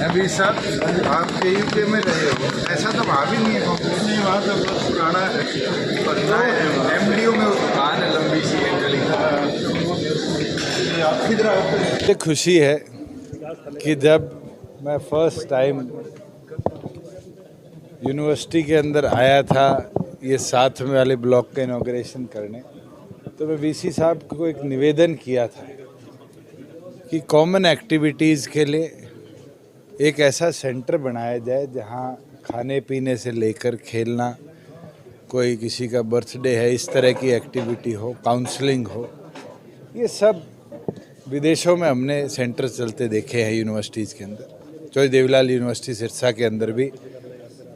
अभी सर आप के यूके में रहे हो, ऐसा तो वहाँ भी नहीं है। नहीं, वहाँ तो बहुत पुराना है। एमडीओ में वो दुकान है लंबी सी गली। मुझे खुशी है कि जब मैं फर्स्ट टाइम यूनिवर्सिटी के अंदर आया था ये साथ में वाले ब्लॉक का इनॉग्रेशन करने, तो मैं वीसी साहब को एक निवेदन किया था कि कॉमन एक्टिविटीज़ के लिए एक ऐसा सेंटर बनाया जाए जहां खाने पीने से लेकर खेलना, कोई किसी का बर्थडे है, इस तरह की एक्टिविटी हो, काउंसलिंग हो। ये सब विदेशों में हमने सेंटर चलते देखे हैं यूनिवर्सिटीज़ के अंदर। चौधरी देवीलाल यूनिवर्सिटी सिरसा के अंदर भी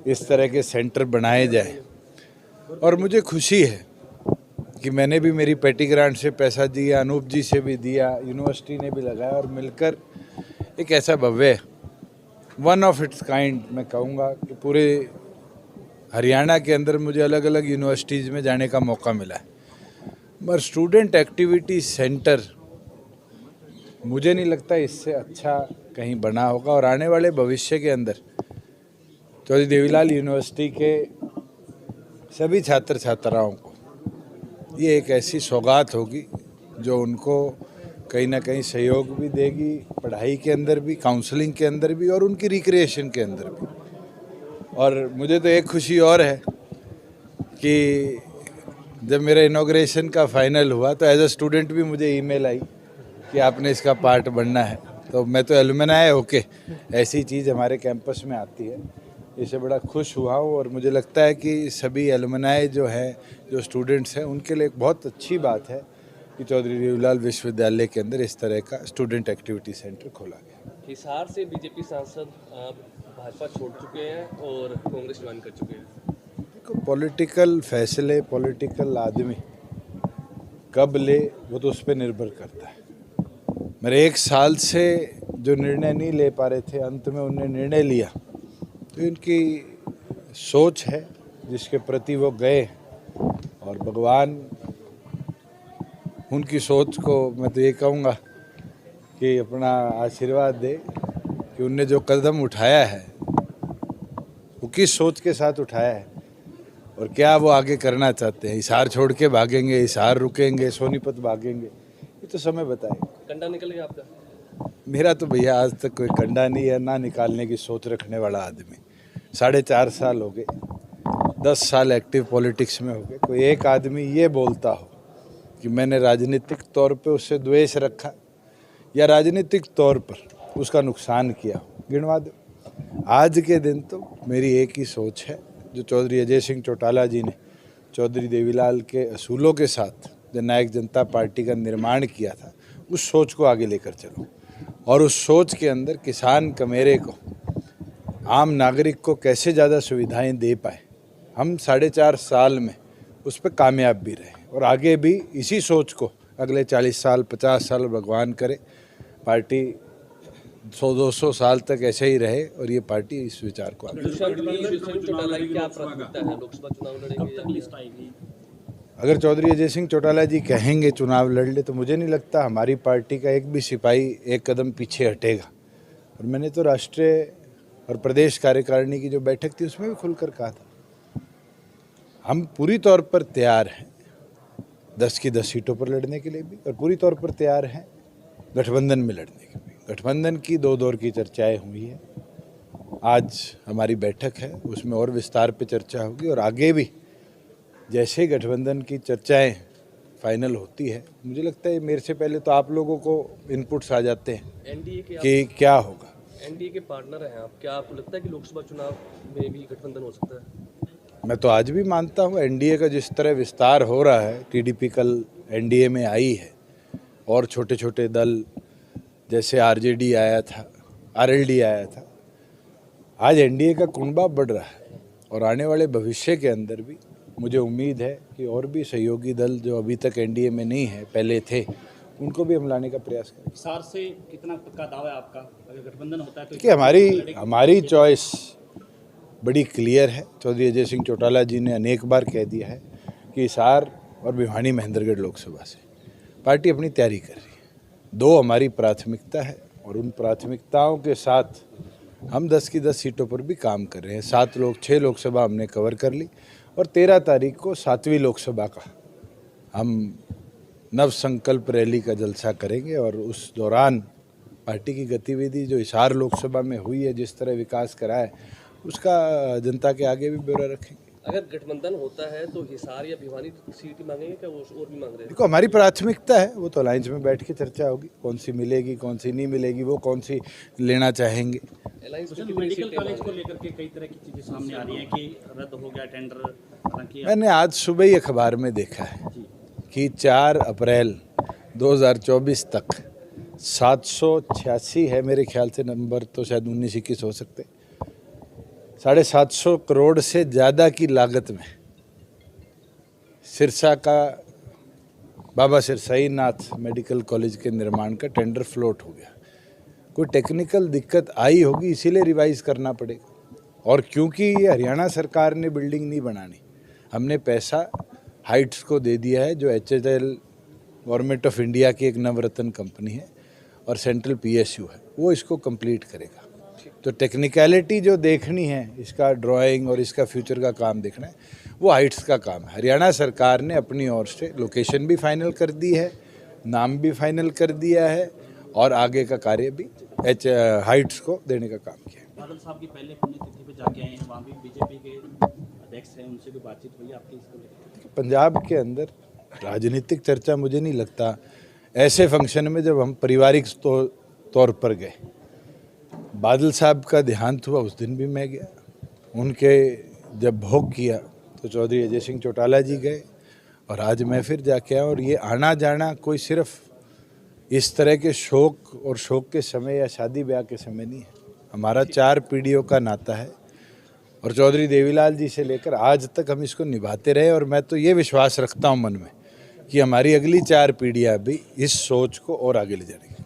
इस तरह के सेंटर बनाए जाए। और मुझे खुशी है कि मैंने भी मेरी पेटी ग्रांट से पैसा दिया, अनूप जी से भी दिया, यूनिवर्सिटी ने भी लगाया और मिलकर एक ऐसा भव्य वन ऑफ इट्स काइंड मैं कहूँगा कि पूरे हरियाणा के अंदर मुझे अलग अलग यूनिवर्सिटीज़ में जाने का मौका मिला है, मगर स्टूडेंट एक्टिविटी सेंटर मुझे नहीं लगता इससे अच्छा कहीं बना होगा। और आने वाले भविष्य के अंदर चौधरी देवीलाल यूनिवर्सिटी के सभी छात्र छात्राओं को ये एक ऐसी सौगात होगी जो उनको कहीं ना कहीं सहयोग भी देगी, पढ़ाई के अंदर भी, काउंसलिंग के अंदर भी और उनकी रिक्रिएशन के अंदर भी। और मुझे तो एक खुशी और है कि जब मेरा इनॉग्रेशन का फाइनल हुआ तो एज अ स्टूडेंट भी मुझे ईमेल आई कि आपने इसका पार्ट बनना है। तो मैं तो एलुमनाई होके ऐसी चीज़ हमारे कैंपस में आती है, इससे बड़ा खुश हुआ हूँ। और मुझे लगता है कि सभी एलुमनाई जो हैं, जो स्टूडेंट्स हैं, उनके लिए एक बहुत अच्छी बात है कि चौधरी देवीलाल विश्वविद्यालय के अंदर इस तरह का स्टूडेंट एक्टिविटी सेंटर खोला गया। हिसार से बीजेपी सांसद भाजपा छोड़ चुके हैं और कांग्रेस ज्वाइन कर चुके हैं। देखो, पॉलिटिकल फैसले पॉलिटिकल आदमी कब ले वो तो उस पर निर्भर करता है। मेरे एक साल से जो निर्णय नहीं ले पा रहे थे, अंत में उन्हें निर्णय लिया, तो इनकी सोच है जिसके प्रति वो गए। और भगवान उनकी सोच को, मैं तो ये कहूँगा कि अपना आशीर्वाद दे कि उनने जो कदम उठाया है वो किस सोच के साथ उठाया है और क्या वो आगे करना चाहते हैं। हिसार छोड़ के भागेंगे, हिसार रुकेंगे, सोनीपत भागेंगे, ये तो समय बताएगा। कंडा निकल गया आपका? मेरा तो भैया आज तक कोई कंडा नहीं है, ना निकालने की सोच रखने वाला आदमी। 4.5 साल हो गए, 10 साल एक्टिव पॉलिटिक्स में हो गए। कोई एक आदमी ये बोलता हो कि मैंने राजनीतिक तौर पे उससे द्वेष रखा या राजनीतिक तौर पर उसका नुकसान किया, गिनवा दो। आज के दिन तो मेरी एक ही सोच है, जो चौधरी अजय सिंह चौटाला जी ने चौधरी देवीलाल के असूलों के साथ जननायक जनता पार्टी का निर्माण किया था, उस सोच को आगे लेकर चलो। और उस सोच के अंदर किसान कमेरे को, आम नागरिक को कैसे ज़्यादा सुविधाएं दे पाए, हम 4.5 साल में उस पर कामयाब भी रहे। और आगे भी इसी सोच को अगले 40 साल 50 साल भगवान करे पार्टी 100-200 साल तक ऐसे ही रहे और ये पार्टी इस विचार को आगे। अगर चौधरी अजय सिंह चौटाला जी कहेंगे चुनाव लड़ ले, तो मुझे नहीं लगता हमारी पार्टी का एक भी सिपाही एक कदम पीछे हटेगा। और मैंने तो राष्ट्रीय और प्रदेश कार्यकारिणी की जो बैठक थी उसमें भी खुलकर कहा था, हम पूरी तौर पर तैयार हैं 10 की 10 सीटों पर लड़ने के लिए भी, और पूरी तौर पर तैयार हैं गठबंधन में लड़ने के भी। गठबंधन की 2 दौर की चर्चाएं हुई है, आज हमारी बैठक है, उसमें और विस्तार पे चर्चा होगी। और आगे भी जैसे गठबंधन की चर्चाएं फाइनल होती है, मुझे लगता है मेरे से पहले तो आप लोगों को इनपुट्स आ जाते हैं कि क्या होगा। एनडीए के पार्टनर हैं आप, क्या आपको लगता है कि लोकसभा चुनाव में भी गठबंधन हो सकता है? मैं तो आज भी मानता हूँ एनडीए का जिस तरह विस्तार हो रहा है, टीडीपी कल एनडीए में आई है और छोटे छोटे दल जैसे आरजेडी आया था, आरएलडी आया था, आज एनडीए का कुनबा बढ़ रहा है और आने वाले भविष्य के अंदर भी मुझे उम्मीद है कि और भी सहयोगी दल जो अभी तक एनडीए में नहीं है, पहले थे, उनको भी हम लाने का प्रयास करेंगे। हिसार से कितना पक्का दावा है आपका, अगर गठबंधन होता है तो? देखिए, हमारी चॉइस बड़ी क्लियर है। चौधरी अजय सिंह चौटाला जी ने अनेक बार कह दिया है कि हिसार और भिवानी महेंद्रगढ़ लोकसभा से पार्टी अपनी तैयारी कर रही है। 2 हमारी प्राथमिकता है और उन प्राथमिकताओं के साथ हम 10 की 10 सीटों पर भी काम कर रहे हैं। 6 लोकसभा हमने कवर कर ली और 13 तारीख को 7वीं लोकसभा का हम नव संकल्प रैली का जलसा करेंगे और उस दौरान पार्टी की गतिविधि जो हिसार लोकसभा में हुई है, जिस तरह विकास करा है, उसका जनता के आगे भी ब्यौरा रखेंगे। अगर गठबंधन होता है तो हिसार या भिवानी सीट ही मांगेंगे, क्या वो और भी मांग रहे हैं? देखो, हमारी प्राथमिकता है, वो तो अलायंस में बैठ के चर्चा होगी, कौन सी मिलेगी कौन सी नहीं मिलेगी, वो कौन सी लेना चाहेंगे। अलायंस में मेडिकल कॉलेज को लेकर के कई तरह की चीजें सामने आ रही हैं कि रद्द हो गया टेंडर, हालांकि मैंने आज सुबह ही अखबार में देखा है कि 4 अप्रैल 2024 तक 786 है मेरे ख्याल से, नंबर तो शायद 19-21 हो सकते, 750 करोड़ से ज़्यादा की लागत में सिरसा का बाबा सिरसाई नाथ मेडिकल कॉलेज के निर्माण का टेंडर फ्लोट हो गया। कोई टेक्निकल दिक्कत आई होगी, इसीलिए रिवाइज करना पड़ेगा। और क्योंकि ये हरियाणा सरकार ने बिल्डिंग नहीं बनानी, हमने पैसा हाइट्स को दे दिया है, जो HHL गवर्नमेंट ऑफ इंडिया की एक नवरत्न कंपनी है और सेंट्रल PSU है, वो इसको कंप्लीट करेगा। तो टेक्निकलिटी जो देखनी है, इसका ड्राइंग और इसका फ्यूचर का काम देखना है, वो हाइट्स का काम है। हरियाणा सरकार ने अपनी ओर से लोकेशन भी फाइनल कर दी है, नाम भी फाइनल कर दिया है और आगे का कार्य भी हाइट्स को देने का काम किया है। बादल साहब की पहले पुण्यतिथि पे जाके आए हैं, वहाँ भी बीजेपी के अध्यक्ष हैं, उनसे भी बातचीत हुई आपकी इसको लेकर? पंजाब के अंदर राजनीतिक चर्चा मुझे नहीं लगता ऐसे फंक्शन में, जब हम पारिवारिक तौर पर गए, बादल साहब का देहांत हुआ उस दिन भी मैं गया, उनके जब भोग किया तो चौधरी अजय सिंह चौटाला जी गए और आज मैं फिर जाके आया। और ये आना जाना कोई सिर्फ इस तरह के शोक के समय या शादी ब्याह के समय नहीं है, हमारा 4 पीढ़ियों का नाता है और चौधरी देवीलाल जी से लेकर आज तक हम इसको निभाते रहे। और मैं तो ये विश्वास रखता हूँ मन में कि हमारी अगली 4 पीढ़ियाँ भी इस सोच को और आगे ले जाएंगी।